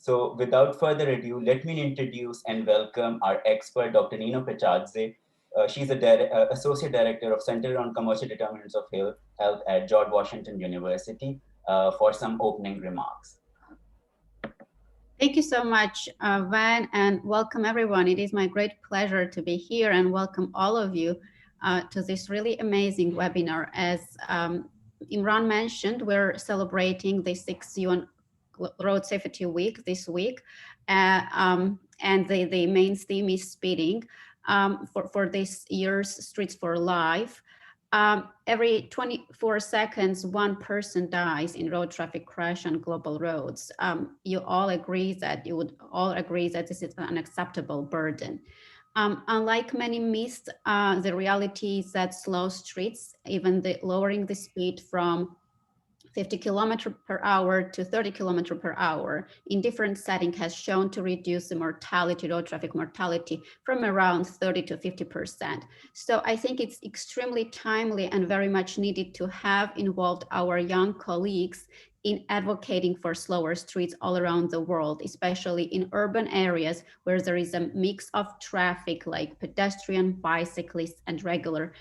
So without further ado, let me introduce and welcome our expert, Dr. Nino Pechadze. She's Associate Director of Center on Commercial Determinants of Health at George Washington University for some opening remarks. Thank you so much, Van, and welcome everyone. It is my great pleasure to be here and welcome all of you to this really amazing webinar. As Imran mentioned, we're celebrating the 6th UN Road Safety Week this week, and the main theme is speeding for this year's Streets for Life. Every 24 seconds, one person dies in road traffic crash on global roads. You would all agree that this is an unacceptable burden. Unlike many myths, the reality is that slow streets, even lowering the speed from 50 kilometers per hour to 30 kilometers per hour in different settings has shown to reduce the mortality, road traffic mortality from around 30 to 50%. So I think it's extremely timely and very much needed to have involved our young colleagues in advocating for slower streets all around the world, especially in urban areas where there is a mix of traffic like pedestrian, bicyclists, and regular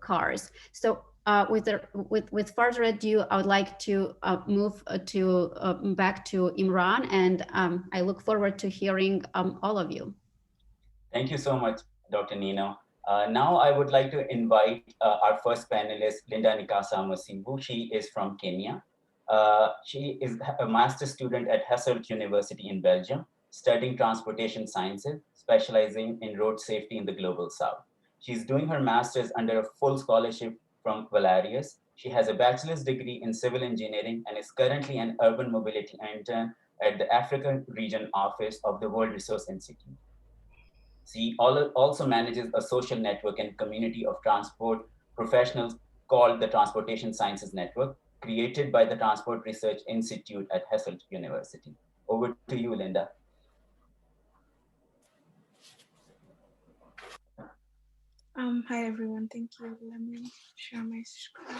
cars. So with further ado, I would like to move back to Imran, and I look forward to hearing all of you. Thank you so much, Dr. Nino. Now I would like to invite our first panelist, Nekesa Masibo. She is from Kenya. She is a master's student at Hasselt University in Belgium, studying transportation sciences, specializing in road safety in the global south. She's doing her master's under a full scholarship from Valerius. She has a bachelor's degree in civil engineering and is currently an urban mobility intern at the African Region Office of the World Resource Institute. She also manages a social network and community of transport professionals called the Transportation Sciences Network, created by the Transport Research Institute at Hasselt University. Over to you, Linda. Hi everyone, thank you. Let me share my screen.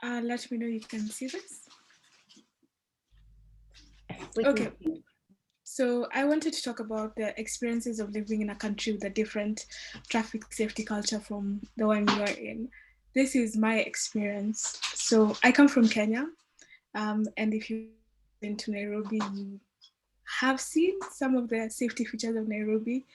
Let me know you can see this. Okay, so I wanted to talk about the experiences of living in a country with a different traffic safety culture from the one you are in. This is my experience. So I come from Kenya, and if you've been to Nairobi, you have seen some of the safety features of Nairobi.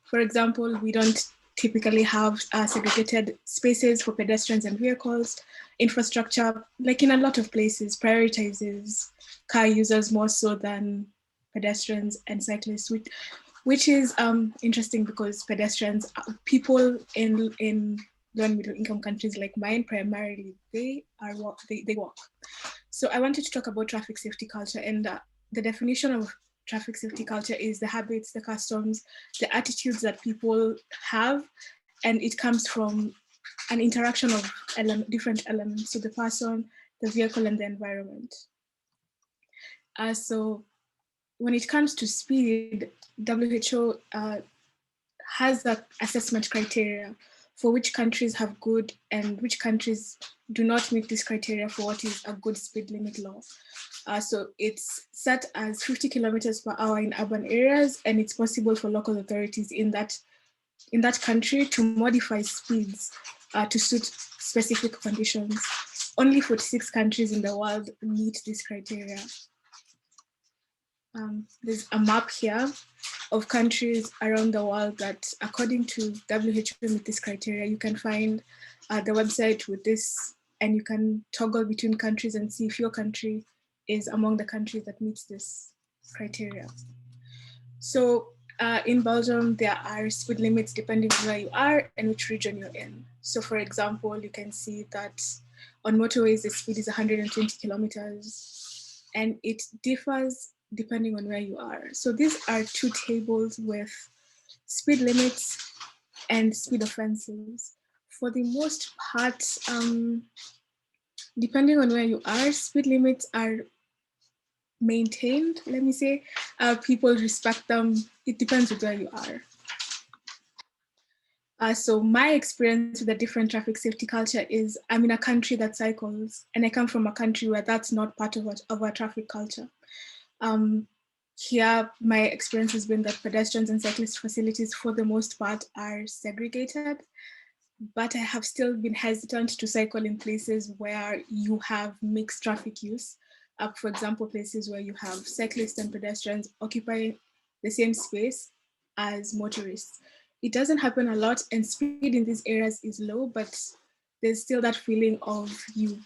For example, we don't typically have segregated spaces for pedestrians and vehicles. Infrastructure, like in a lot of places, prioritizes car users more so than pedestrians and cyclists, which is interesting because pedestrians, people in low and middle income countries like mine, primarily, they walk. So I wanted to talk about traffic safety culture, and the definition of traffic safety culture is the habits, the customs, the attitudes that people have, and it comes from an interaction of different elements, so the person, the vehicle, and the environment. So when it comes to speed, WHO has the assessment criteria for which countries have good and which countries do not meet this criteria for what is a good speed limit law. So it's set as 50 kilometers per hour in urban areas, and it's possible for local authorities in that country to modify speeds to suit specific conditions. Only 46 countries in the world meet this criteria. There's a map here of countries around the world that, according to WHO, meet this criteria. You can find the website with this, and you can toggle between countries and see if your country is among the countries that meets this criteria. So in Belgium, there are speed limits depending on where you are and which region you're in. So for example, you can see that on motorways, the speed is 120 kilometers, and it differs depending on where you are. So these are two tables with speed limits and speed offenses. For the most part, depending on where you are, speed limits are maintained, let me say. People respect them. It depends on where you are. So my experience with a different traffic safety culture is I'm in a country that cycles, and I come from a country where that's not part of our traffic culture. Here, my experience has been that pedestrians and cyclist facilities, for the most part, are segregated, but I have still been hesitant to cycle in places where you have mixed traffic use. For example, places where you have cyclists and pedestrians occupying the same space as motorists. It doesn't happen a lot, and speed in these areas is low, but there's still that feeling of you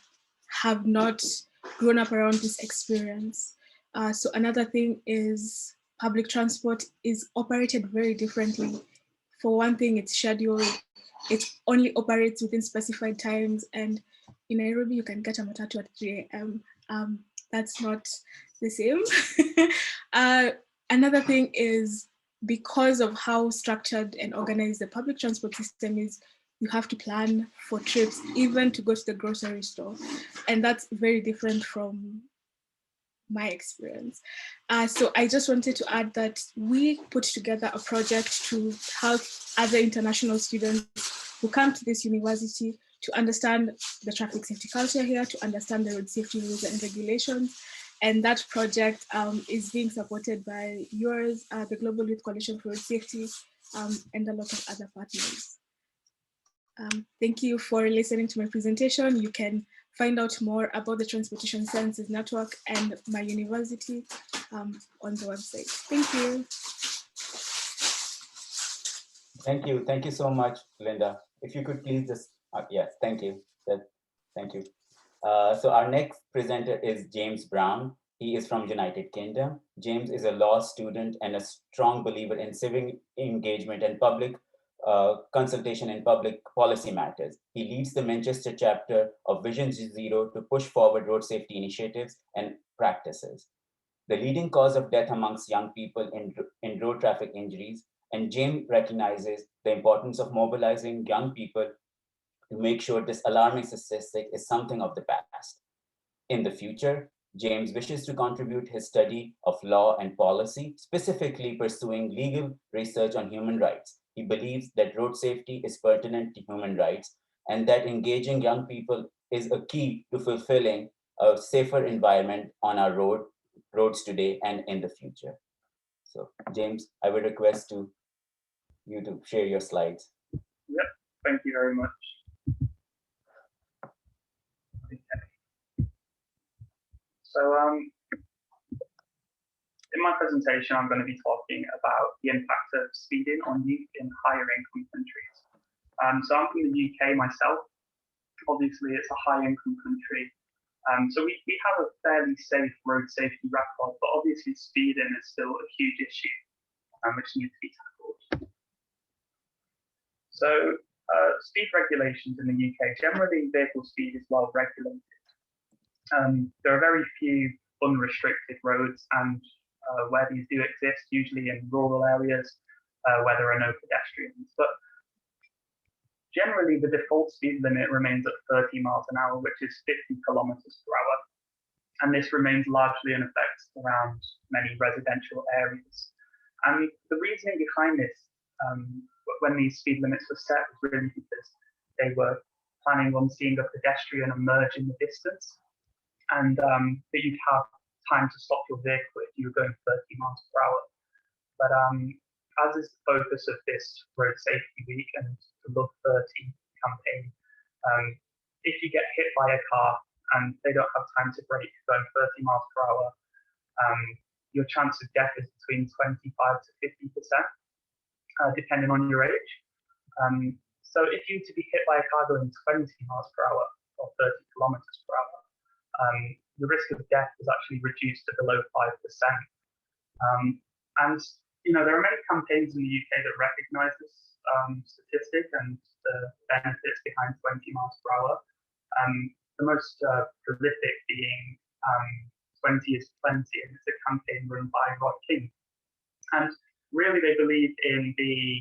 have not grown up around this experience. So another thing is public transport is operated very differently. For one thing, it's scheduled, it only operates within specified times, and in Nairobi, you can get a matatu at 3 a.m. That's not the same. Another thing is, because of how structured and organized the public transport system is, you have to plan for trips, even to go to the grocery store. And that's very different from my experience. So I just wanted to add that we put together a project to help other international students who come to this university to understand the traffic safety culture here, to understand the road safety rules and regulations. And that project is being supported by yours, the Global Youth Coalition for Road Safety, and a lot of other partners. Thank you for listening to my presentation. You can find out more about the Transportation Sciences Network and my university on the website. Thank you. Thank you. Thank you so much, Linda. If you could please just, yes, thank you. Thank you. So our next presenter is James Brown. He is from United Kingdom. James is a law student and a strong believer in civic engagement and public consultation in public policy matters. He leads the Manchester chapter of Vision Zero to push forward road safety initiatives and practices. The leading cause of death amongst young people in road traffic injuries, and James recognizes the importance of mobilizing young people to make sure this alarming statistic is something of the past. In the future, James wishes to contribute his study of law and policy, specifically pursuing legal research on human rights. He believes that road safety is pertinent to human rights and that engaging young people is a key to fulfilling a safer environment on our roads today and in the future. So, James, I would request you to share your slides. Yep, thank you very much. Okay. So in my presentation, I'm going to be talking about the impact of speeding on youth in higher income countries. So I'm from the UK myself. Obviously, it's a high income country. So we have a fairly safe road safety record, but obviously speeding is still a huge issue, which needs to be tackled. So speed regulations in the UK, generally vehicle speed is well regulated. There are very few unrestricted roads, and where these do exist, usually in rural areas where there are no pedestrians. But generally, the default speed limit remains at 30 miles an hour, which is 50 kilometers per hour. And this remains largely in effect around many residential areas. And the reasoning behind this, when these speed limits were set, was really because they were planning on seeing a pedestrian emerge in the distance, and that you'd have time to stop your vehicle if you were going 30 miles per hour. But as is the focus of this Road Safety Week and the Love 30 campaign, if you get hit by a car and they don't have time to brake going 30 miles per hour, your chance of death is between 25 to 50%, depending on your age. So if you were to be hit by a car going 20 miles per hour or 30 kilometers per hour, the risk of death is actually reduced to below 5%. And there are many campaigns in the UK that recognise this statistic and the benefits behind 20 miles per hour. The most prolific being 20 is 20, and it's a campaign run by Rod King. And really, they believe in the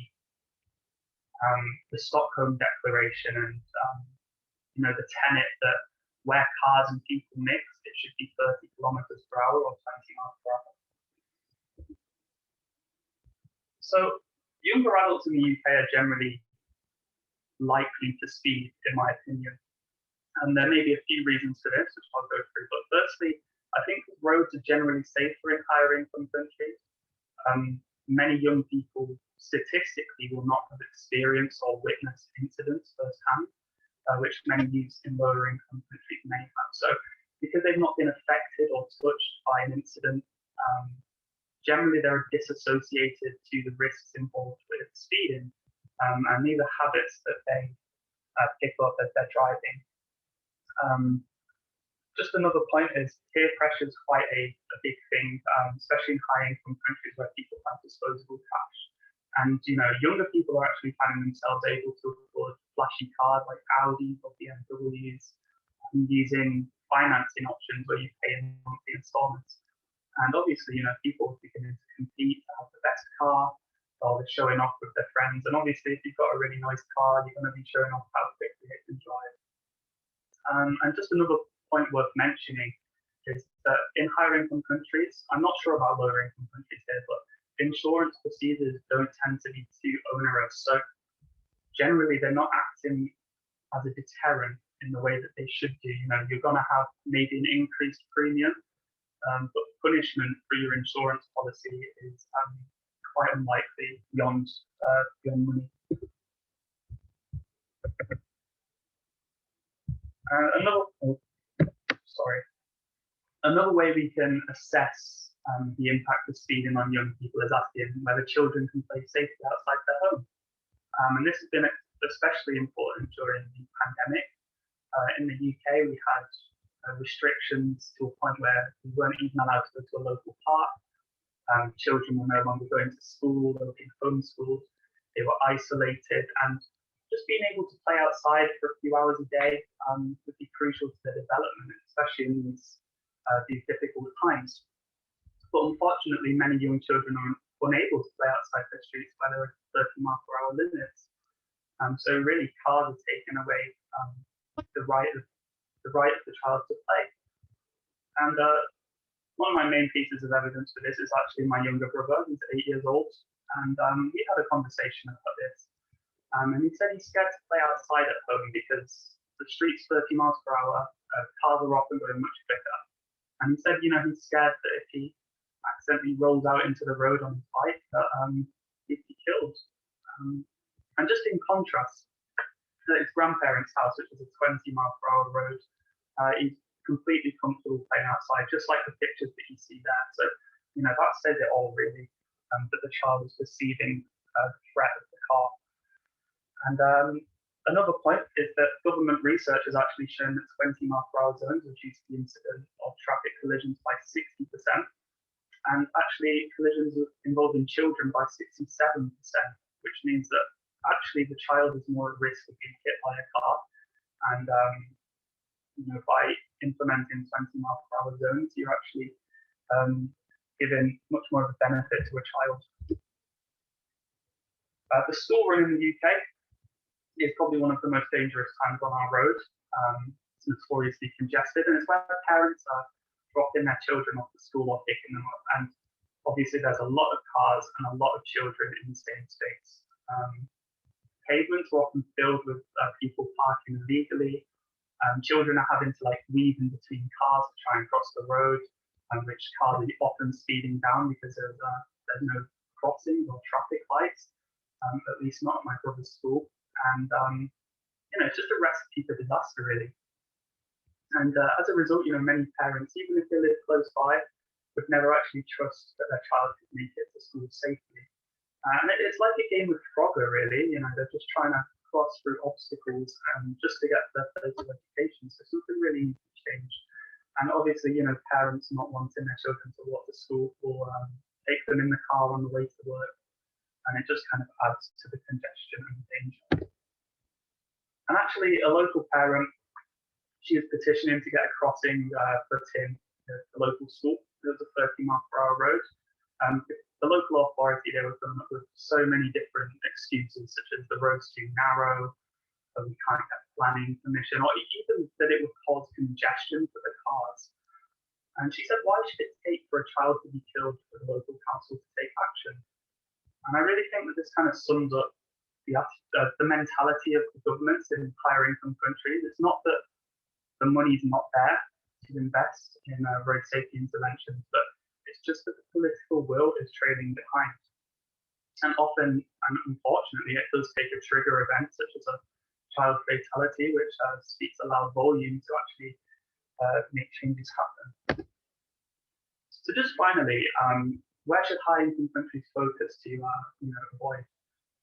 Stockholm Declaration and the tenet that where cars and people mix, it should be 30 kilometers per hour or 20 miles per hour. So younger adults in the UK are generally likely to speed, in my opinion. And there may be a few reasons for this, which I'll go through. But firstly, I think roads are generally safer in higher income countries. Many young people statistically will not have experienced or witnessed incidents firsthand, which many youth in lower income countries may have. So because they've not been affected or touched by an incident, generally they're disassociated to the risks involved with speeding, and these are habits that they pick up as they're driving. Just another point is peer pressure is quite a big thing, especially in high income countries where people have disposable cash. And younger people are actually finding themselves able to afford flashy cars like Audis or BMWs, and using financing options where you pay in monthly installments. And obviously, people are beginning to compete to have the best car, or they're showing off with their friends. And obviously, if you've got a really nice car, you're going to be showing off how quickly it can drive. And just another point worth mentioning is that in higher income countries, I'm not sure about lower income countries here, but insurance procedures don't tend to be too onerous. So generally, they're not acting as a deterrent in the way that they should do. You're going to have maybe an increased premium, but punishment for your insurance policy is quite unlikely beyond money. Another way we can assess the impact of speeding on young people is asking whether children can play safely outside their home. And this has been especially important during the pandemic. In the UK, we had restrictions to a point where we weren't even allowed to go to a local park. Children were no longer going to school, they were being homeschooled, they were isolated, and just being able to play outside for a few hours a day would be crucial to their development, especially in these difficult times. But unfortunately, many young children are unable to play outside their streets by their 30-mile-per-hour limits. So really, cars are taking away the right of the child to play. And one of my main pieces of evidence for this is actually my younger brother. He's 8 years old, and we had a conversation about this. And he said he's scared to play outside at home because the street's 30 miles per hour, cars are often going much quicker. And he said, he's scared that if he accidentally rolls out into the road on his bike, that he'd be killed. And just in contrast, at his grandparents' house, which is a 20-mile-per-hour road, he's completely comfortable playing outside, just like the pictures that you see there. So, that says it all, really, that the child is perceiving the threat of the car. And another point is that government research has actually shown that 20-mile-per-hour zones reduce the incidence of traffic collisions by 60%, and actually collisions involving children by 67%, which means that actually the child is more at risk of being hit by a car. And by implementing 20-mile-per-hour zones, you're actually giving much more of a benefit to a child. The school run in the UK is probably one of the most dangerous times on our road. It's notoriously congested, and it's where parents are dropping their children off to school or picking them up. And obviously, there's a lot of cars and a lot of children in the same space. Pavements are often filled with people parking illegally. Children are having to weave in between cars to try and cross the road, which cars are often speeding down because there's no crossings or traffic lights, at least not at my brother's school. And it's just a recipe for disaster, really. And as a result, many parents, even if they live close by, would never actually trust that their child could make it to school safely. And it's like a game of Frogger, really. They're just trying to cross through obstacles just to get their place of education. So something really needs to change. And obviously, parents not wanting their children to walk to school or take them in the car on the way to work. And it just kind of adds to the congestion and danger. And actually, a local parent, she was petitioning to get a crossing put in the local school. It was a 30-mile-per-hour road. The local authority, they were coming up with so many different excuses, such as the road's too narrow, that we can't get planning permission, or even that it would cause congestion for the cars. And she said, why should it take for a child to be killed for the local council to take action? And I really think that this kind of sums up the mentality of the governments in higher income countries. It's not that the money's not there to invest in road safety interventions, but it's just that the political will is trailing behind. And often, and unfortunately, it does take a trigger event such as a child fatality, which speaks a loud volume to actually make changes happen. So just finally, where should high-income countries focus to avoid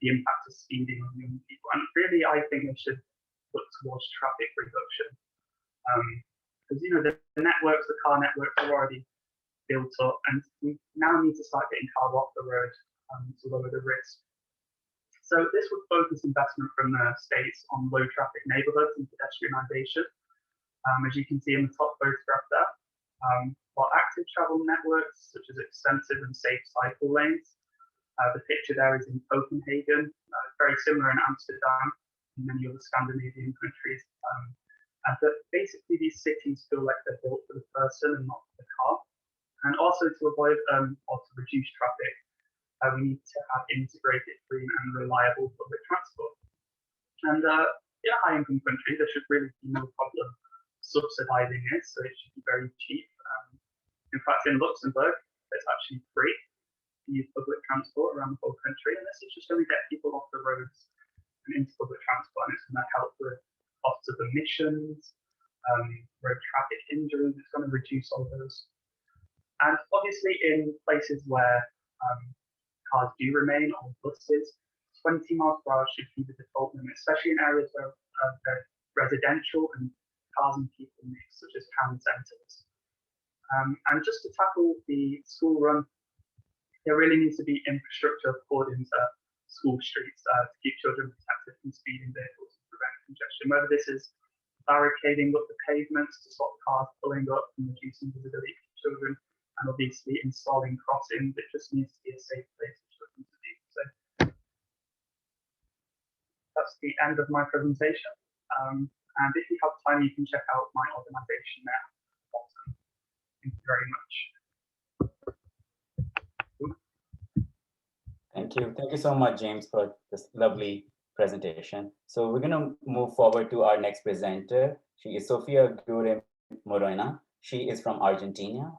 the impact of speeding on young people? And really, I think they should look towards traffic reduction. Because the networks, the car networks are already built up, and we now need to start getting cars off the road to lower the risk. So this would focus investment from the states on low traffic neighborhoods and pedestrianisation, as you can see in the top photograph there. While active travel networks, such as extensive and safe cycle lanes, the picture there is in Copenhagen, very similar in Amsterdam and many other Scandinavian countries. And that basically these cities feel like they're built for the person and not for the car. And also to avoid or to reduce traffic, we need to have integrated, green and reliable public transport. And in a high-income country, there should really be no problem subsidizing it, so it should be very cheap. In fact, in Luxembourg, it's actually free to use public transport around the whole country, and this is just going to get people off the roads and into public transport, and it's going to help with costs of emissions, road traffic injuries. It's going to reduce all those. And obviously, in places where cars do remain on buses, 20 miles per hour should be the default limit, especially in areas where they're residential and cars and people mix, such as town centres. And just to tackle the school run, there really needs to be infrastructure poured into school streets to keep children protected from speeding vehicles and prevent congestion, whether this is barricading up the pavements to stop cars pulling up and reducing visibility for children, and obviously installing crossings. It just needs to be a safe place for children to be. So that's the end of my presentation. And if you have time, you can check out my organisation there. Awesome. Thank you very much. Thank you. Thank you so much, James, for this lovely presentation. So we're going to move forward to our next presenter. She is Sofia Aguirre Moreno. She is from Argentina.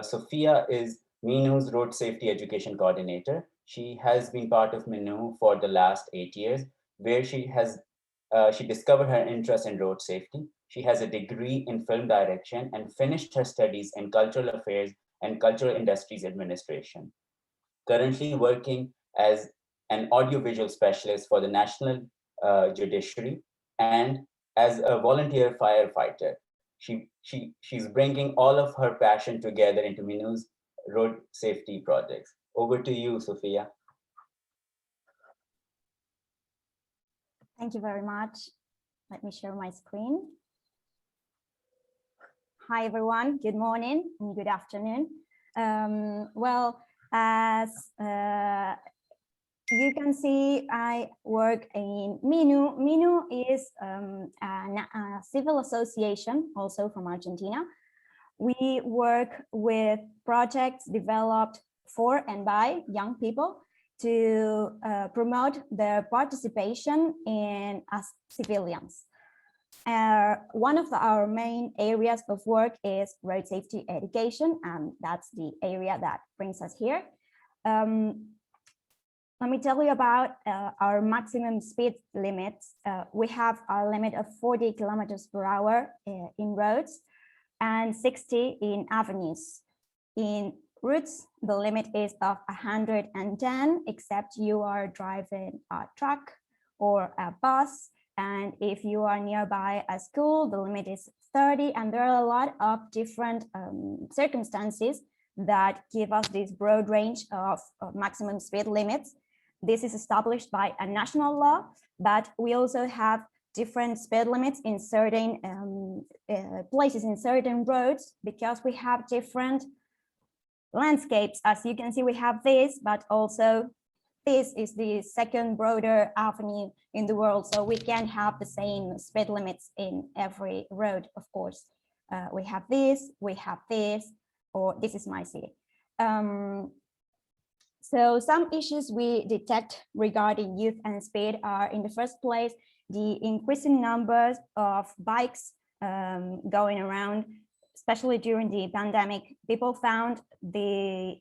Sofia is MINU's Road Safety Education Coordinator. She has been part of MINU for the last 8 years, where she discovered her interest in road safety. She has a degree in film direction and finished her studies in cultural affairs and cultural industries administration. Currently working as an audiovisual specialist for the National Judiciary and as a volunteer firefighter. She's bringing all of her passion together into MINU's road safety projects. Over to you, Sofia. Thank you very much. Let me share my screen. Hi, everyone. Good morning and good afternoon. As you can see, I work in MINU. MINU is a civil association, also from Argentina. We work with projects developed for and by young people to promote their participation as civilians. One of our main areas of work is road safety education, and that's the area that brings us here. Let me tell you about our maximum speed limits. We have a limit of 40 kilometers per hour in roads and 60 in avenues. In routes, the limit is of 110, except you are driving a truck or a bus. And if you are nearby a school, the limit is 30. And there are a lot of different circumstances that give us this broad range of maximum speed limits. This is established by a national law, but we also have different speed limits in certain places, in certain roads, because we have different landscapes. As you can see, we have this, but also this is the second broader avenue in the world. So we can't have the same speed limits in every road, of course. We have this, or this is my city. So some issues we detect regarding youth and speed are, in the first place, the increasing numbers of bikes going around, especially during the pandemic. People found the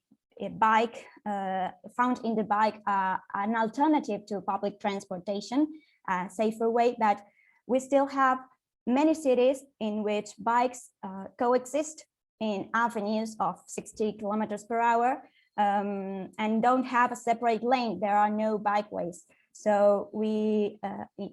bike, found in the bike an alternative to public transportation, a safer way, but we still have many cities in which bikes coexist in avenues of 60 kilometers per hour and don't have a separate lane. There are no bikeways. So we,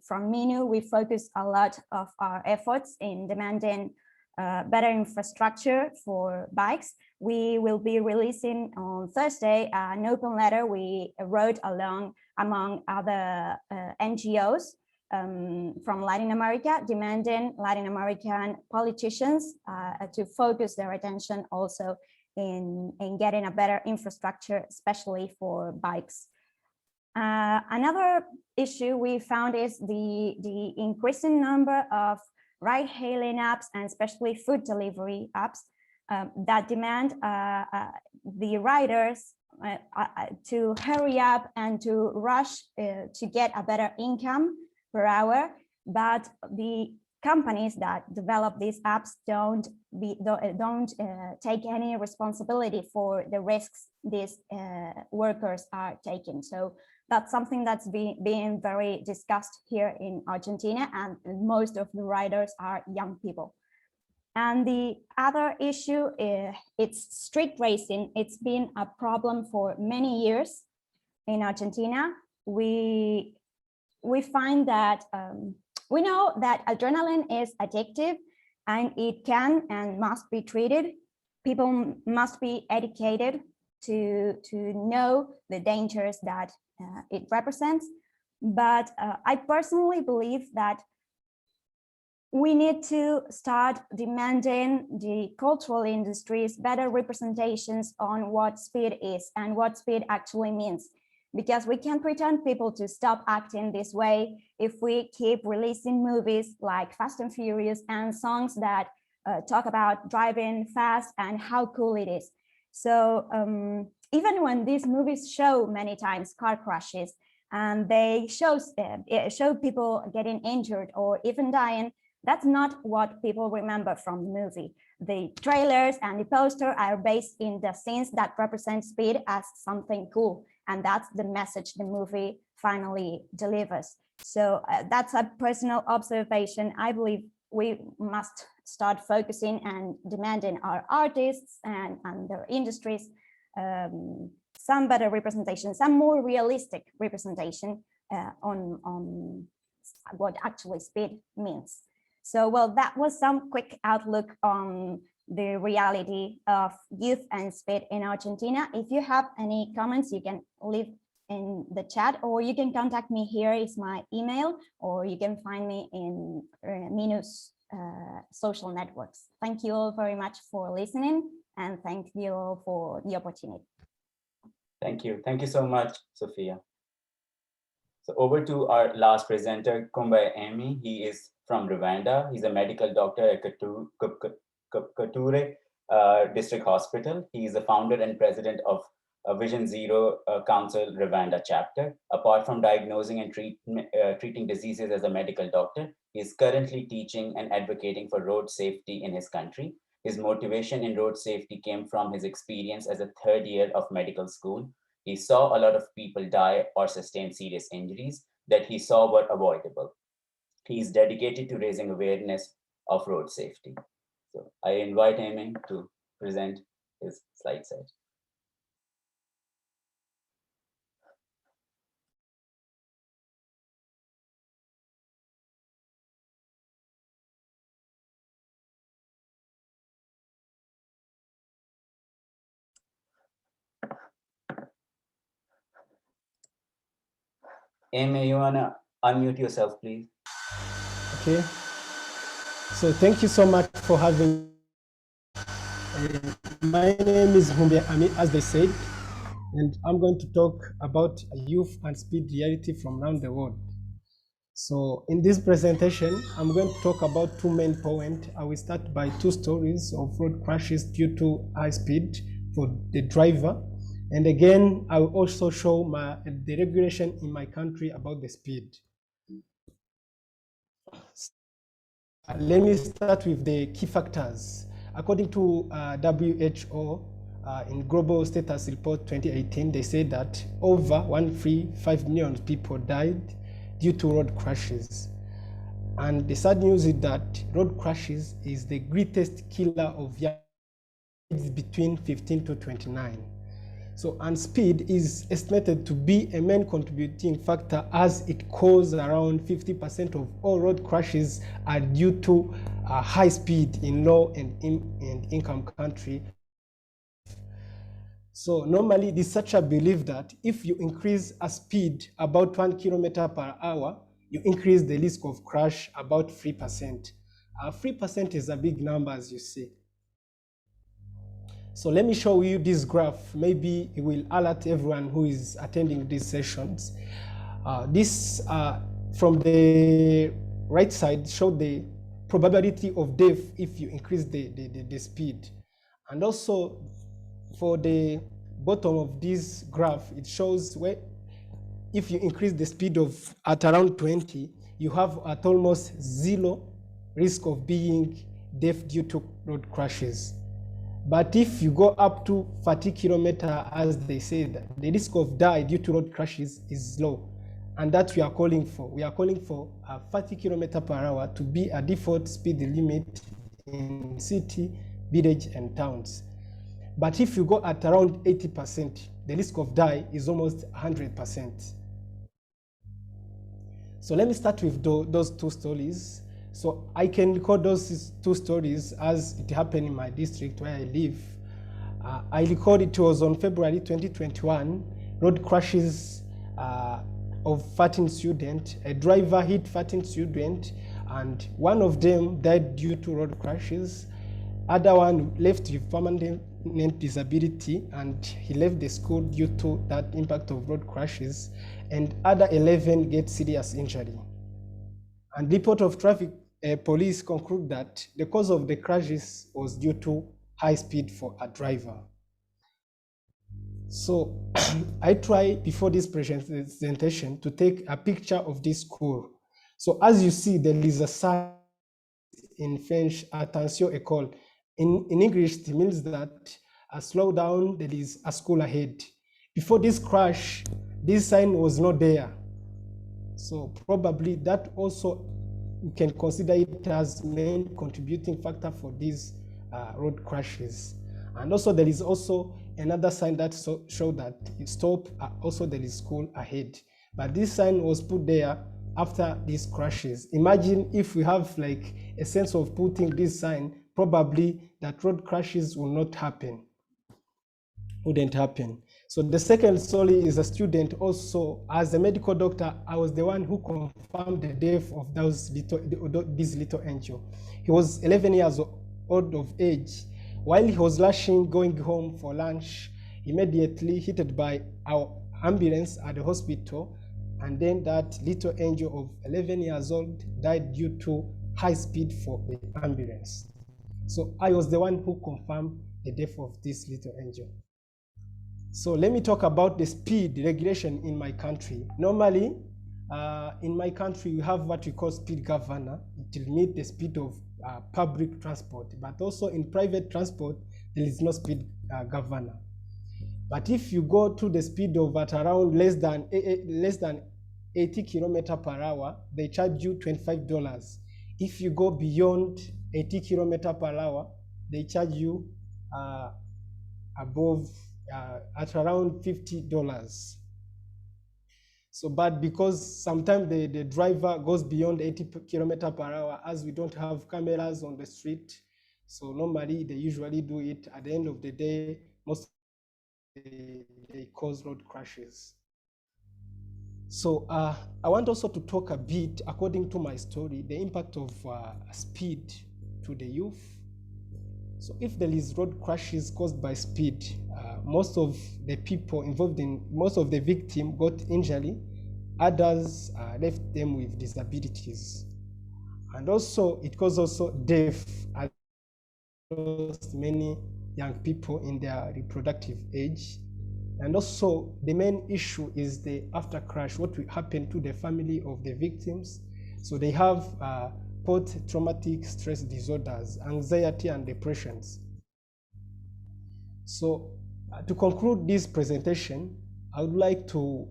from MINU, we focus a lot of our efforts in demanding better infrastructure for bikes. We will be releasing on Thursday an open letter we wrote among other NGOs from Latin America, demanding Latin American politicians to focus their attention also in getting a better infrastructure, especially for bikes. Another issue we found is the increasing number of ride-hailing apps and especially food delivery apps that demand the riders to hurry up and to rush to get a better income per hour, but the companies that develop these apps don't take any responsibility for the risks these workers are taking. So that's something that's being very discussed here in Argentina, and most of the riders are young people. And the other issue, it's street racing. It's been a problem for many years in Argentina. We find that we know that adrenaline is addictive and it can and must be treated. People must be educated to know the dangers that it represents. But I personally believe that we need to start demanding the cultural industries better representations on what speed is and what speed actually means. Because we can't pretend people to stop acting this way if we keep releasing movies like Fast and Furious and songs that talk about driving fast and how cool it is. So even when these movies show many times car crashes and they show people getting injured or even dying, that's not what people remember from the movie. The trailers and the poster are based in the scenes that represent speed as something cool. And that's the message the movie finally delivers. So that's a personal observation. I believe we must start focusing and demanding our artists and their industries some better representation, some more realistic representation on what actually speed means. So, well, that was some quick outlook on the reality of youth and speed in Argentina. If you have any comments, you can leave in the chat, or you can contact me. Here is my email, or you can find me in MINU's social networks. Thank you all very much for listening, and thank you all for the opportunity. Thank you. Thank you so much, Sofia. So over to our last presenter, Nkumbuye Amie. He is from Rwanda. He's a medical doctor at Kature District Hospital. He is the founder and president of Vision Zero Council Rwanda chapter. Apart from diagnosing and treating diseases as a medical doctor, he is currently teaching and advocating for road safety in his country. His motivation in road safety came from his experience as a third year of medical school. He saw a lot of people die or sustain serious injuries that he saw were avoidable. He is dedicated to raising awareness of road safety. So I invite him to present his slide set. Amie, you wanna unmute yourself, please? Okay. So thank you so much for having me. My name is Nkumbuye Amie, as they said, and I'm going to talk about youth and speed reality from around the world. So in this presentation, I'm going to talk about two main points. I will start by two stories of road crashes due to high speed for the driver, And again, I will also show the regulation in my country about the speed. Let me start with the key factors. According to WHO, in Global Status Report 2018, they say that over 135 million people died due to road crashes. And the sad news is that road crashes is the greatest killer of young kids between 15 to 29. So, and speed is estimated to be a main contributing factor, as it causes around 50% of all road crashes are due to high speed in low and income country. So normally researchers believe that if you increase a speed about 1 kilometer per hour, you increase the risk of crash about 3%. 3% is a big number, as you see. So let me show you this graph. Maybe it will alert everyone who is attending these sessions. This, from the right side, show the probability of death if you increase the speed. And also for the bottom of this graph, it shows where if you increase the speed of at around 20, you have at almost zero risk of being deaf due to road crashes. But if you go up to 40 kilometers, as they said, the risk of die due to road crashes is low. And that we are calling for. We are calling for 40 kilometers per hour to be a default speed limit in city, village, and towns. But if you go at around 80%, the risk of die is almost 100%. So let me start with those two stories. So I can record those two stories as it happened in my district where I live. I record it was on February 2021, road crashes of 13 students. A driver hit 13 students, and one of them died due to road crashes. Other one left with permanent disability, and he left the school due to that impact of road crashes, and other 11 get serious injury. And report of traffic police conclude that the cause of the crashes was due to high speed for a driver. So I try before this presentation to take a picture of this school. So as you see, there is a sign in French, attention école. In English, it means that slow down, there is a school ahead. Before this crash, this sign was not there. So probably that also, we can consider it as main contributing factor for these road crashes. And also there is also another sign that show that it stop, also there is school ahead. But this sign was put there after these crashes. Imagine if we have like a sense of putting this sign, probably that road crashes will not happen, wouldn't happen. So the second story is a student. Also, as a medical doctor, I was the one who confirmed the death of this little angel. He was 11 years old of age. While he was rushing, going home for lunch, immediately hit by our ambulance at the hospital. And then that little angel of 11 years old died due to high speed for the ambulance. So I was the one who confirmed the death of this little angel. So let me talk about the speed regulation in my country. Normally, in my country, we have what we call speed governor. It will meet the speed of public transport, but also in private transport, there is no speed governor. But if you go to the speed of at around less than 80 kilometers per hour, they charge you $25. If you go beyond 80 kilometers per hour, they charge you above at around $50. So, but because sometimes the driver goes beyond 80 kilometers per hour, as we don't have cameras on the street, so normally they usually do it at the end of the day. Most they cause road crashes. So I want also to talk a bit, according to my story, the impact of speed to the youth. So if there is road crashes caused by speed, most of the people involved in, most of the victims got injury, others left them with disabilities. And also it caused also death, as many young people in their reproductive age. And also the main issue is the after crash, what will happen to the family of the victims. So they have post-traumatic stress disorders, anxiety and depressions. So to conclude this presentation, I would like to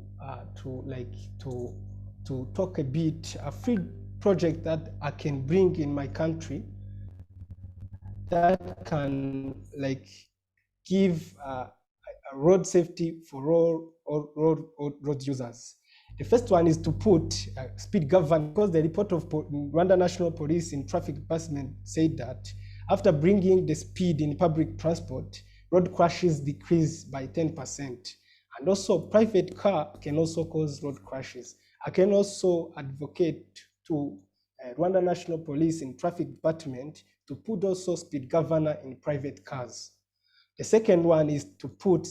talk a bit a free project that I can bring in my country that can give road safety for all road users. The first one is to put speed governance, because the report of Rwanda National Police in Traffic Department said that after bringing the speed in public transport, road crashes decrease by 10%. And also private car can also cause road crashes. I can also advocate to Rwanda National Police in Traffic Department to put also speed governor in private cars. The second one is to put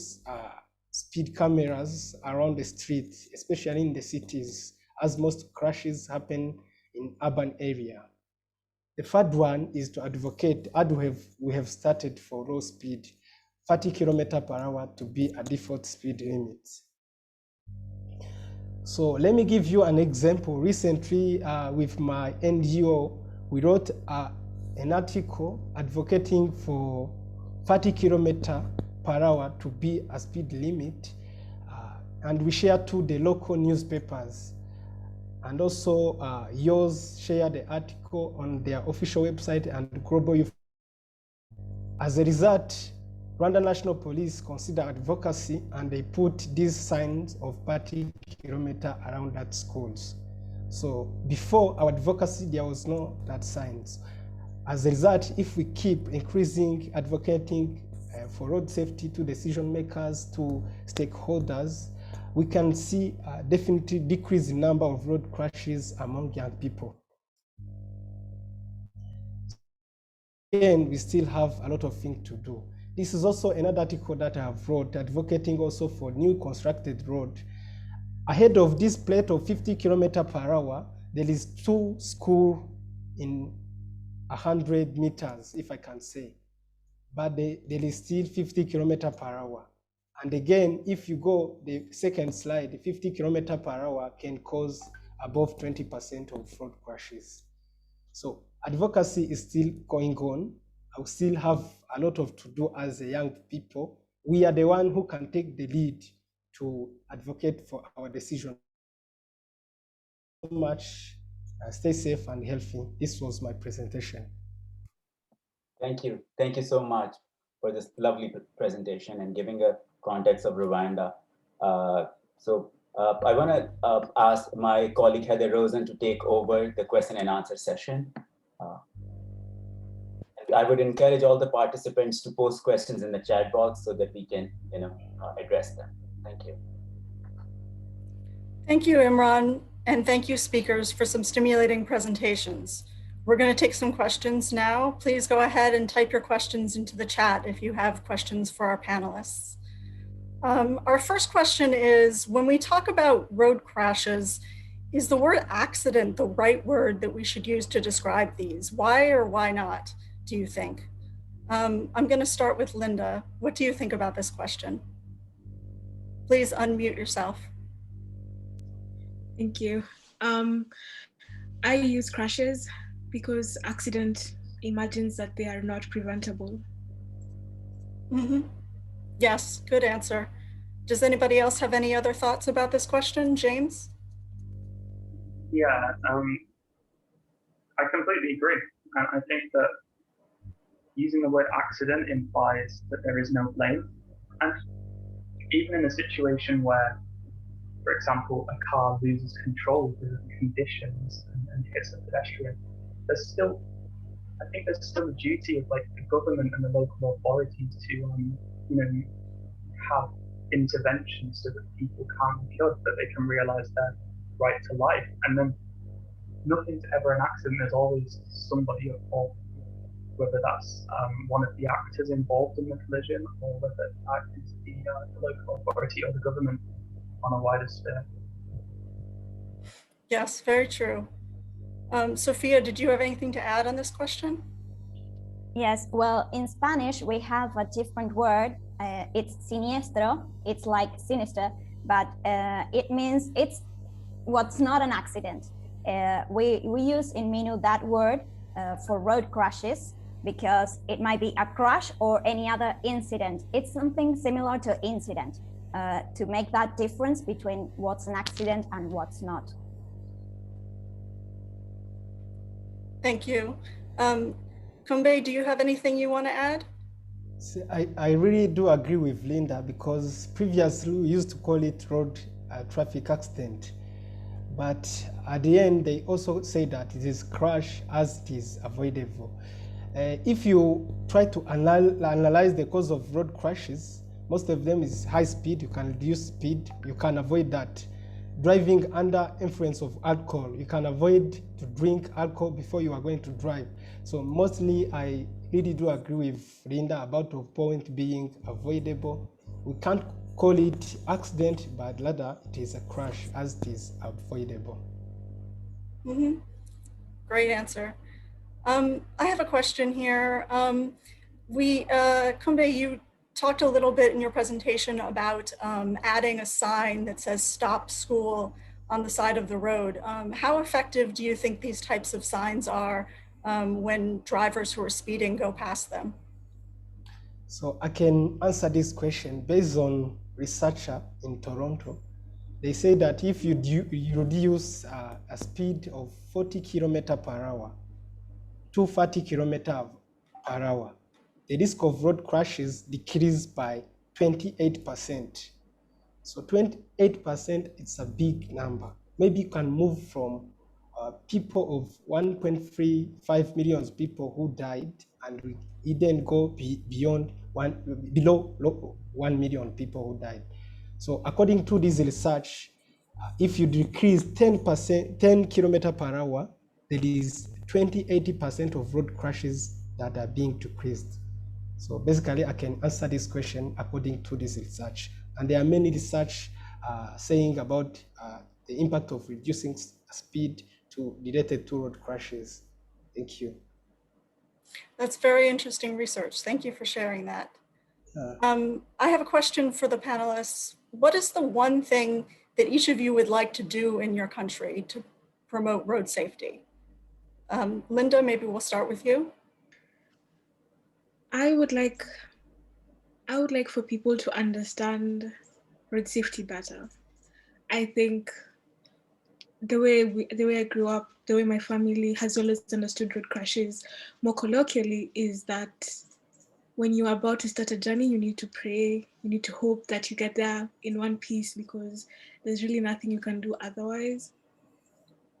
speed cameras around the streets, especially in the cities, as most crashes happen in urban area. The third one is to advocate, as we have started for low speed, 30 km/h to be a default speed limit. So let me give you an example. Recently, with my NGO, we wrote an article advocating for 30 km/h to be a speed limit, and we shared to the local newspapers. And also yours shared the article on their official website and Global Youth. As a result, Rwanda National Police consider advocacy and they put these signs of 30 km around that schools. So before our advocacy, there was no that signs. As a result, if we keep increasing advocating for road safety to decision makers, to stakeholders, we can see definitely decrease in number of road crashes among young people. Again, we still have a lot of things to do. This is also another article that I have wrote advocating also for new constructed road. Ahead of this plate of 50 km/h, there is 2 schools in 100 meters, if I can say, but there is still 50 km/h. And again, if you go the second slide, 50 km/h can cause above 20% of road crashes. So advocacy is still going on. I still have a lot of to do as a young people. We are the one who can take the lead to advocate for our decision. So much. Stay safe and healthy. This was my presentation. Thank you. Thank you so much for this lovely presentation and giving a context of Rwanda. I want to ask my colleague Heather Rosen to take over the question and answer session. I would encourage all the participants to post questions in the chat box so that we can, address them. Thank you. Thank you, Imran, and thank you, speakers, for some stimulating presentations. We're going to take some questions now. Please go ahead and type your questions into the chat if you have questions for our panelists. Our first question is, when we talk about road crashes, is the word accident the right word that we should use to describe these? Why or why not, do you think? I'm going to start with Linda. What do you think about this question? Please unmute yourself. Thank you. I use crashes because accident imagines that they are not preventable. Mm-hmm. Yes, good answer. Does anybody else have any other thoughts about this question? James? Yeah, I completely agree. I think that using the word accident implies that there is no blame. And even in a situation where, for example, a car loses control because of conditions and hits a pedestrian, I think there's still a duty of the government and the local authorities to, have interventions so that people can't be killed, that they can realize their right to life. And then nothing's ever an accident. There's always somebody at fault, whether that's one of the actors involved in the collision or whether that is the local authority or the government on a wider scale. Yes, very true. Sophia, did you have anything to add on this question? Yes, well, in Spanish, we have a different word. It's siniestro. It's like sinister, but it means it's what's not an accident. We use in Minu that word for road crashes because it might be a crash or any other incident. It's something similar to incident to make that difference between what's an accident and what's not. Thank you. Nkumbuye, do you have anything you want to add? See, I really do agree with Linda, because previously we used to call it road traffic accident. But at the end, they also say that it is crash as it is avoidable. If you try to analyze the cause of road crashes, most of them is high speed. You can reduce speed. You can avoid that. Driving under influence of alcohol. You can avoid to drink alcohol before you are going to drive. So mostly I really do agree with Linda about the point being avoidable. We can't call it accident, but rather it is a crash as it is avoidable. Mm-hmm. Great answer. I have a question here. Nkumbuye, you talked a little bit in your presentation about adding a sign that says "Stop School" on the side of the road. How effective do you think these types of signs are when drivers who are speeding go past them? So I can answer this question based on researcher in Toronto. They say that if you reduce a speed of 40 km per hour to 40 km per hour, the risk of road crashes decreased by 28%. So 28%, it's a big number. Maybe you can move from people of 1.35 million people who died, and we then go below 1 million people who died. So according to this research, if you decrease 10%, 10 km per hour, there is 80% of road crashes that are being decreased. So basically, I can answer this question according to this research. And there are many research saying about the impact of reducing speed related to road crashes. Thank you. That's very interesting research. Thank you for sharing that. I have a question for the panelists. What is the one thing that each of you would like to do in your country to promote road safety? Linda, maybe we'll start with you. I would like for people to understand road safety better. I think the way I grew up, the way my family has always understood road crashes more colloquially is that when you're about to start a journey, you need to pray, you need to hope that you get there in one piece, because there's really nothing you can do otherwise.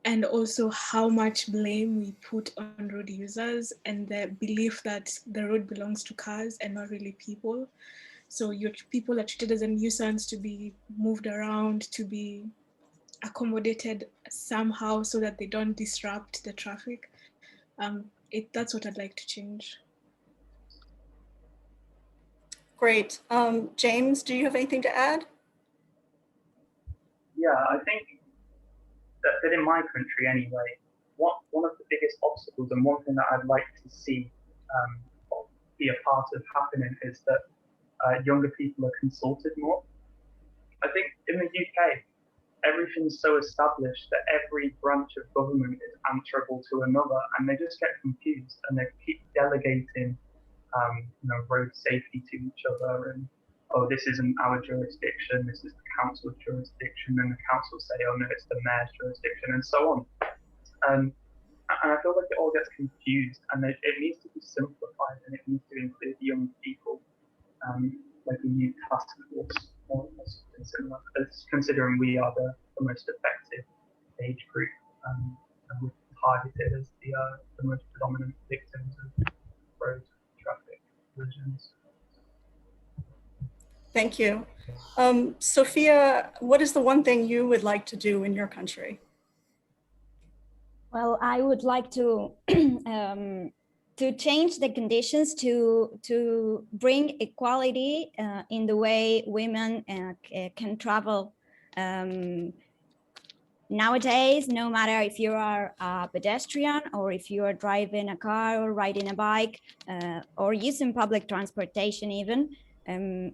And also how much blame we put on road users and the belief that the road belongs to cars and not really people. So your people are treated as a nuisance, to be moved around, to be accommodated somehow so that they don't disrupt the traffic. That's what I'd like to change. Great. James, do you have anything to add? Yeah, I think that in my country anyway, one of the biggest obstacles and one thing that I'd like to see be a part of happening is that younger people are consulted more. I think in the UK, everything's so established that every branch of government is answerable to another, and they just get confused and they keep delegating road safety to each other, and oh, this isn't our jurisdiction, this is the council's jurisdiction, and the council say, oh no, it's the mayor's jurisdiction, and so on. And I feel like it all gets confused, and it needs to be simplified, and it needs to include young people, like a youth task force, or something similar, considering we are the most effective age group, and we're targeted as the most predominant victims of road traffic collisions. Thank you. Sofia, what is the one thing you would like to do in your country? Well, I would like to change the conditions to bring equality in the way women can travel Nowadays, no matter if you are a pedestrian or if you are driving a car or riding a bike or using public transportation even,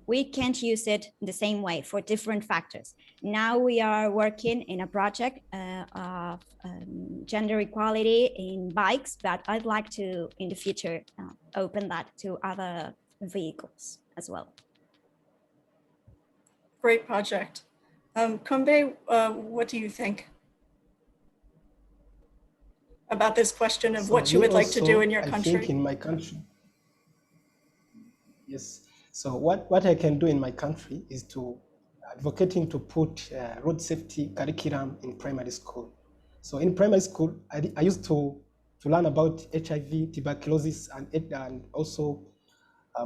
we can't use it the same way for different factors. Now we are working in a project of gender equality in bikes, but I'd like to, in the future, open that to other vehicles as well. Great project. Nkumbuye, what do you think about this question of what you would like to do in your country? I think in my country, yes. So what I can do in my country is to advocating to put road safety curriculum in primary school. So in primary school, I used to learn about HIV, tuberculosis, and also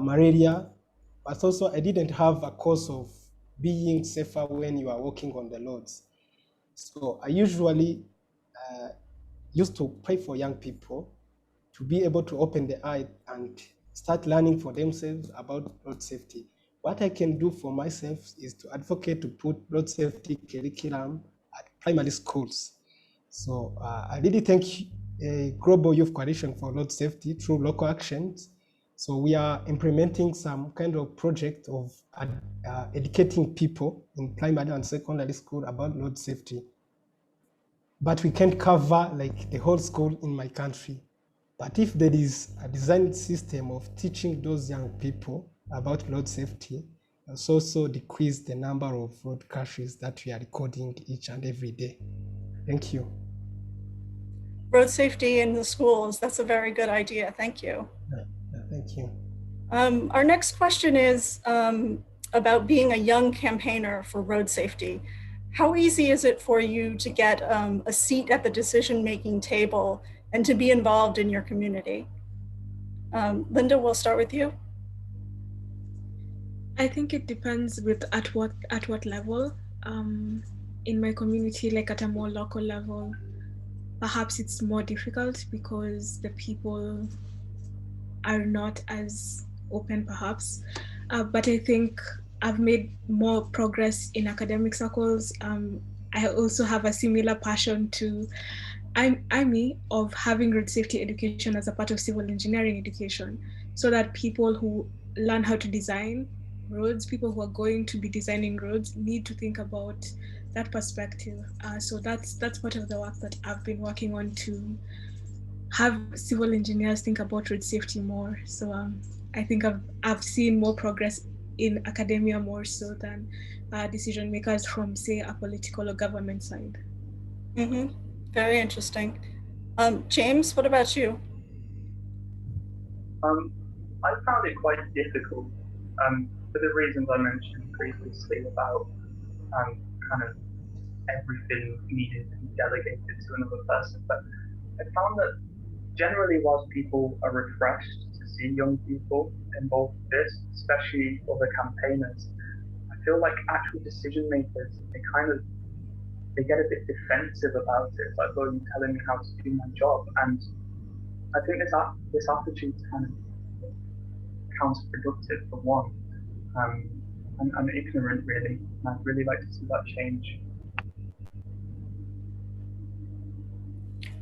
malaria, but also I didn't have a course of being safer when you are walking on the roads. So I usually used to pray for young people to be able to open the eye and start learning for themselves about road safety. What I can do for myself is to advocate to put road safety curriculum at primary schools. So I really thank Global Youth Coalition for Road Safety through local actions. So we are implementing some kind of project of educating people in primary and secondary school about road safety. But we can't cover like the whole school in my country. But if there is a designed system of teaching those young people about road safety, it's also decrease the number of road crashes that we are recording each and every day. Thank you. Road safety in the schools, that's a very good idea. Thank you. Thank you. Our next question is about being a young campaigner for road safety. How easy is it for you to get a seat at the decision-making table and to be involved in your community? Linda, we'll start with you. I think it depends with at what level. In my community, like at a more local level, perhaps it's more difficult because the people are not as open, perhaps. But I think I've made more progress in academic circles. I also have a similar passion to Amie of having road safety education as a part of civil engineering education, so that people who learn how to design roads, people who are going to be designing roads, need to think about that perspective. So that's part of the work that I've been working on, to have civil engineers think about road safety more. So I think I've seen more progress in academia more so than decision makers from, say, a political or government side. Mm-hmm. Very interesting. James, what about you? I found it quite difficult for the reasons I mentioned previously about kind of everything needing to be delegated to another person. But I found that generally, whilst people are refreshed to see young people involved with this, especially other campaigners, I feel like actual decision makers, they get a bit defensive about it. It's like, oh, you're telling me how to do my job. And I think this attitude is kind of counterproductive for one. I'm ignorant, really, and I'd really like to see that change.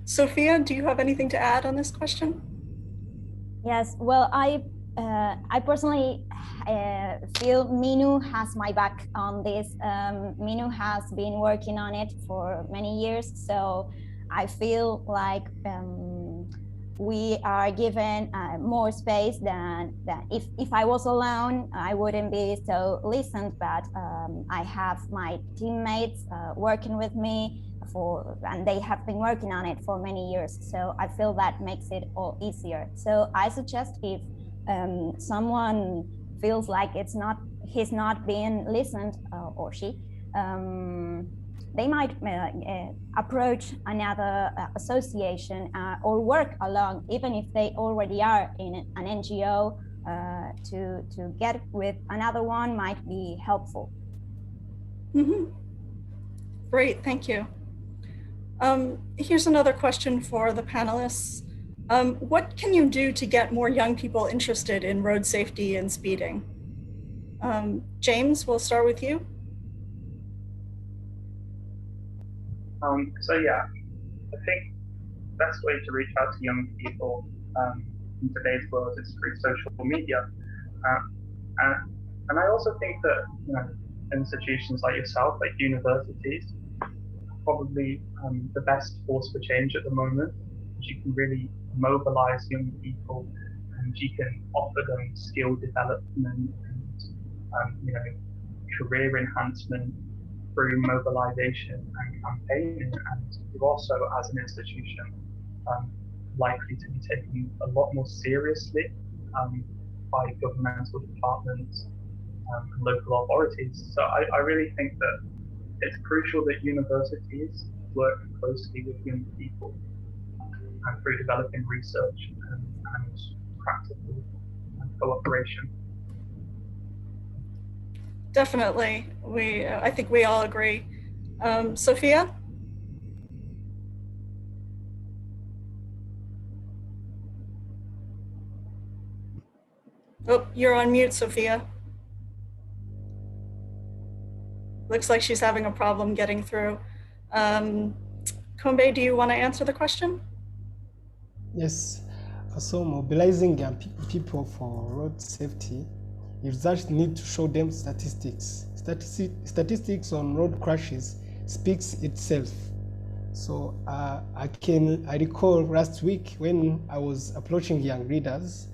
Sofia, do you have anything to add on this question? Yes, well, I personally feel Minu has my back on this. Minu has been working on it for many years, so I feel like we are given more space than if I was alone, I wouldn't be so listened, but I have my teammates working with me and they have been working on it for many years. So I feel that makes it all easier. So I suggest if someone feels like he's not being listened or she, they might approach another association or work along, even if they already are in an NGO, to get with another one might be helpful. Mm-hmm. Great, thank you. Here's another question for the panelists. What can you do to get more young people interested in road safety and speeding? James, we'll start with you. So yeah, I think the best way to reach out to young people in today's world is through social media. And I also think that, you know, institutions like yourself, like universities, are probably the best force for change at the moment. You can really mobilize young people, and you can offer them skill development and you know, career enhancement through mobilization and campaigning. And you're also, as an institution, likely to be taken a lot more seriously by governmental departments and local authorities. So I really think that it's crucial that universities work closely with young people and through developing research and practical cooperation. Definitely, I think we all agree. Sofia? Oh, you're on mute, Sofia. Looks like she's having a problem getting through. Nkumbuye, do you want to answer the question? Yes. So mobilizing young people for road safety, you just need to show them statistics. Statistics on road crashes speaks itself. So I recall last week when I was approaching young readers,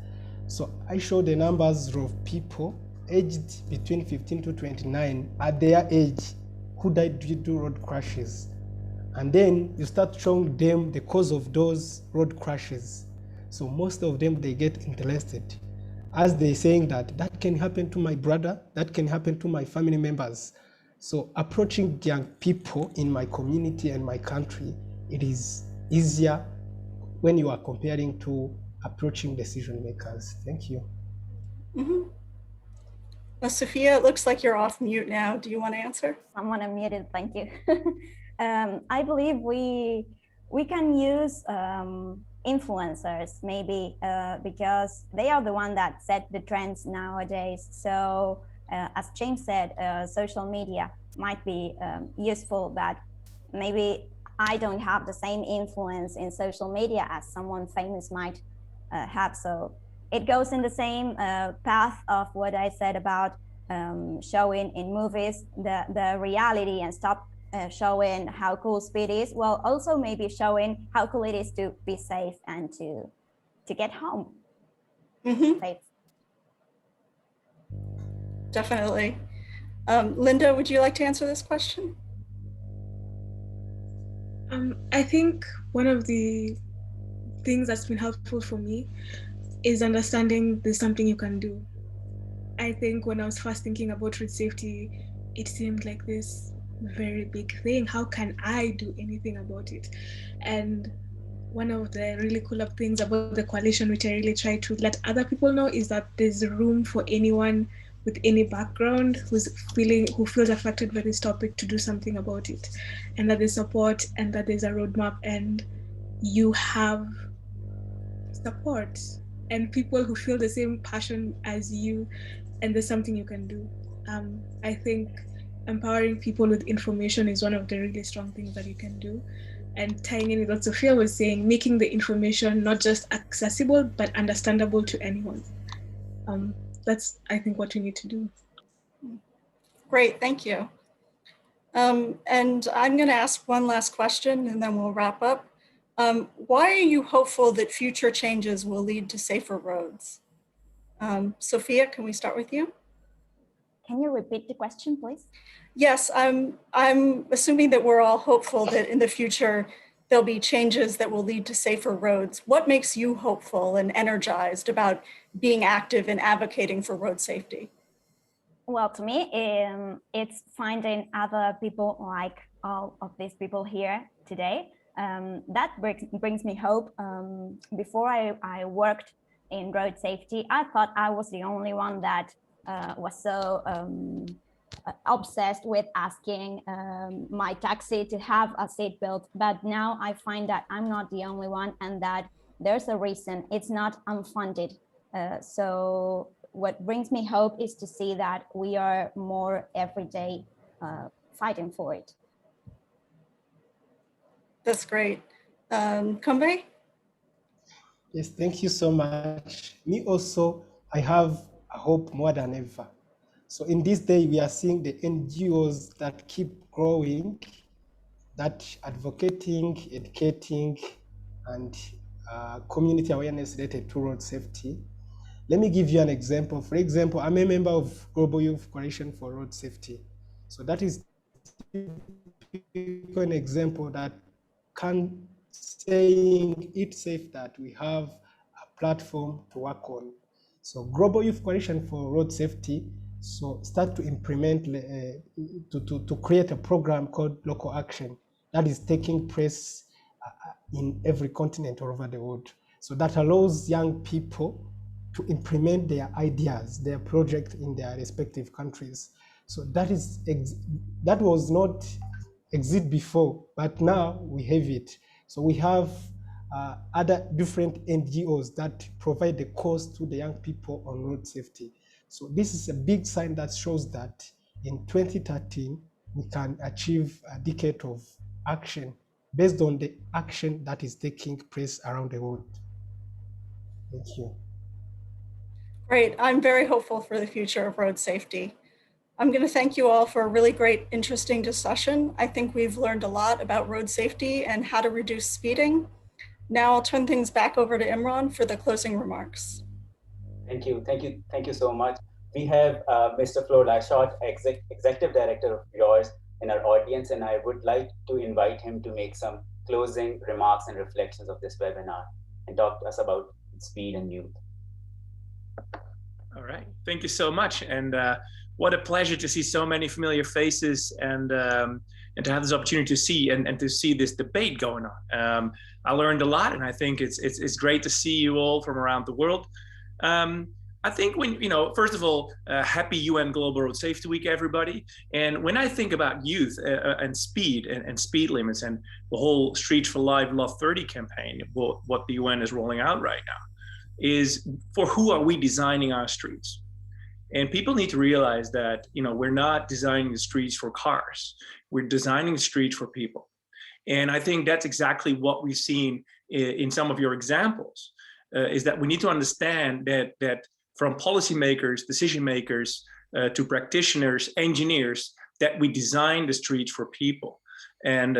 so I showed the numbers of people aged between 15 to 29 at their age who died due to road crashes. And then you start showing them the cause of those road crashes. So most of them, they get interested, as they're saying that can happen to my brother, that can happen to my family members. So approaching young people in my community and my country, it is easier when you are comparing to approaching decision makers. Thank you. Mm-hmm. Sofia, it looks like you're off mute now. Do you want to answer? Someone unmuted, thank you. I believe we can use influencers maybe because they are the one that set the trends nowadays. So as James said, social media might be useful, but maybe I don't have the same influence in social media as someone famous might have. So it goes in the same path of what I said about showing in movies the reality and stop showing how cool speed is. Well, also maybe showing how cool it is to be safe and to get home. Mm-hmm. Safe. Definitely. Linda, would you like to answer this question? I think one of the things that's been helpful for me is understanding there's something you can do. I think when I was first thinking about road safety, it seemed like this very big thing. How can I do anything about it? And one of the really cool things about the coalition, which I really try to let other people know, is that there's room for anyone with any background who feels affected by this topic to do something about it, and that there's support and that there's a roadmap and you have support and people who feel the same passion as you, and there's something you can do. I think empowering people with information is one of the really strong things that you can do. And tying in with what Sofia was saying, making the information not just accessible, but understandable to anyone. That's, I think, what we need to do. Great, thank you. And I'm going to ask one last question and then we'll wrap up. Why are you hopeful that future changes will lead to safer roads? Sofia, can we start with you? Can you repeat the question, please? Yes, I'm assuming that we're all hopeful that in the future there'll be changes that will lead to safer roads. What makes you hopeful and energized about being active and advocating for road safety? Well, to me, it's finding other people like all of these people here today. That brings me hope. Before I worked in road safety, I thought I was the only one that was so obsessed with asking my taxi to have a seatbelt. But now I find that I'm not the only one and that there's a reason. It's not unfunded. So what brings me hope is to see that we are more every day fighting for it. That's great. Nkumbuye? Yes, thank you so much. Me also, I have a hope more than ever. So in this day, we are seeing the NGOs that keep growing, that advocating, educating, and community awareness related to road safety. Let me give you an example. For example, I'm a member of Global Youth Coalition for Road Safety. So that is an example that can saying it's safe that we have a platform to work on. So Global Youth Coalition for Road Safety, so start to implement, to create a program called Local Action that is taking place in every continent all over the world. So that allows young people to implement their ideas, their project in their respective countries. So that was not exist before, but now we have it. So we have other different NGOs that provide the course to the young people on road safety. So this is a big sign that shows that in 2013, we can achieve a decade of action based on the action that is taking place around the world. Thank you. Great. I'm very hopeful for the future of road safety. I'm going to thank you all for a really great, interesting discussion. I think we've learned a lot about road safety and how to reduce speeding. Now I'll turn things back over to Imran for the closing remarks. Thank you so much. We have Mr. Flo Lashot, Executive Director of yours in our audience, and I would like to invite him to make some closing remarks and reflections of this webinar and talk to us about speed and youth. All right, thank you so much. And what a pleasure to see so many familiar faces and to have this opportunity to see and to see this debate going on. I learned a lot, and I think it's great to see you all from around the world. I think when, first of all, happy UN Global Road Safety Week, everybody. And when I think about youth and speed and speed limits and the whole Streets for Life Love 30 campaign, what the UN is rolling out right now, is for who are we designing our streets? And people need to realize that, we're not designing the streets for cars. We're designing the streets for people. And I think that's exactly what we've seen in some of your examples, is that we need to understand that from policymakers, decision makers, to practitioners, engineers, that we design the streets for people and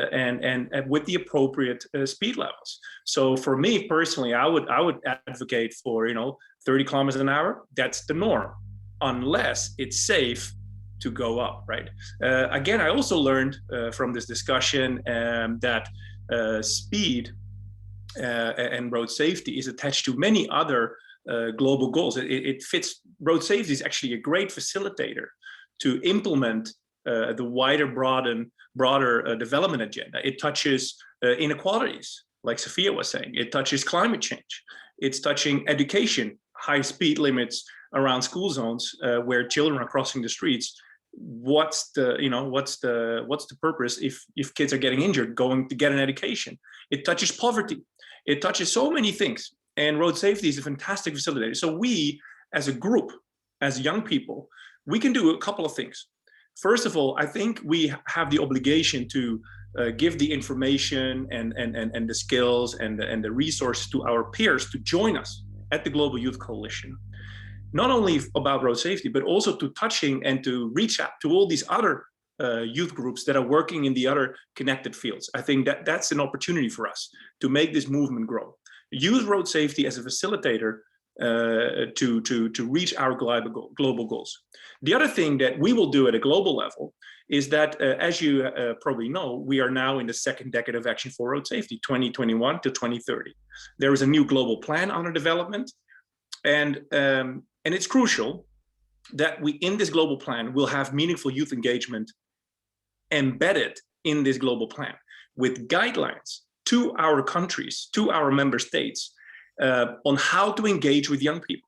with the appropriate speed levels. So for me personally, I would advocate for 30 kilometers an hour. That's the norm, unless it's safe to go up, right? Again, I also learned from this discussion that speed and road safety is attached to many other global goals. It fits. Road safety is actually a great facilitator to implement the wider, broader development agenda. It touches inequalities, like Sofia was saying. It touches climate change. It's touching education, high speed limits around school zones where children are crossing the streets. What's the purpose if kids are getting injured going to get an education? It touches poverty. It touches so many things. And road safety is a fantastic facilitator. So we, as a group, as young people, we can do a couple of things. First of all, I think we have the obligation to give the information and the skills and the resources to our peers to join us at the Global Youth Coalition. Not only about road safety, but also to touching and to reach out to all these other youth groups that are working in the other connected fields. I think that's an opportunity for us to make this movement grow. Use road safety as a facilitator to reach our global goals. The other thing that we will do at a global level is that, as you probably know, we are now in the second decade of action for road safety, 2021 to 2030. There is a new global plan under development, and it's crucial that we, in this global plan, will have meaningful youth engagement embedded in this global plan with guidelines to our countries, to our member states, on how to engage with young people.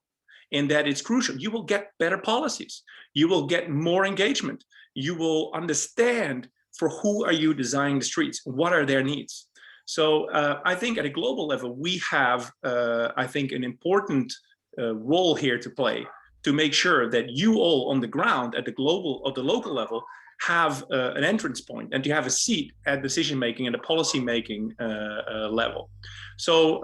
And that it's crucial. You will get better policies. You will get more engagement. You will understand for who are you designing the streets? What are their needs? So I think at a global level, we have, I think, an important role here to play to make sure that you all on the ground at the global or the local level have an entrance point and to have a seat at decision-making and the policy-making level. So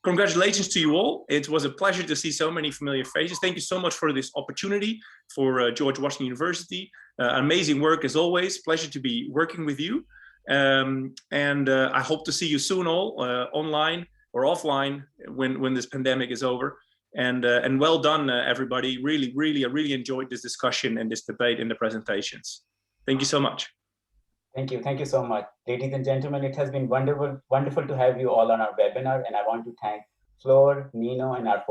congratulations to you all. It was a pleasure to see so many familiar faces. Thank you so much for this opportunity for George Washington University. Amazing work as always. Pleasure to be working with you. And I hope to see you soon all online or offline when this pandemic is over. And well done, everybody. I really enjoyed this discussion and this debate in the presentations. Thank you so much. Thank you so much. Ladies and gentlemen, it has been wonderful to have you all on our webinar, and I want to thank Flor, Nino, and our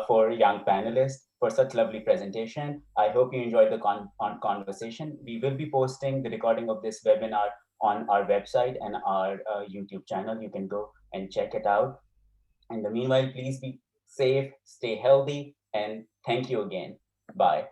four young panelists for such lovely presentation. I hope you enjoyed the conversation. We will be posting the recording of this webinar on our website and our YouTube channel. You can go and check it out. In the meanwhile, please be safe, stay healthy, and thank you again. Bye.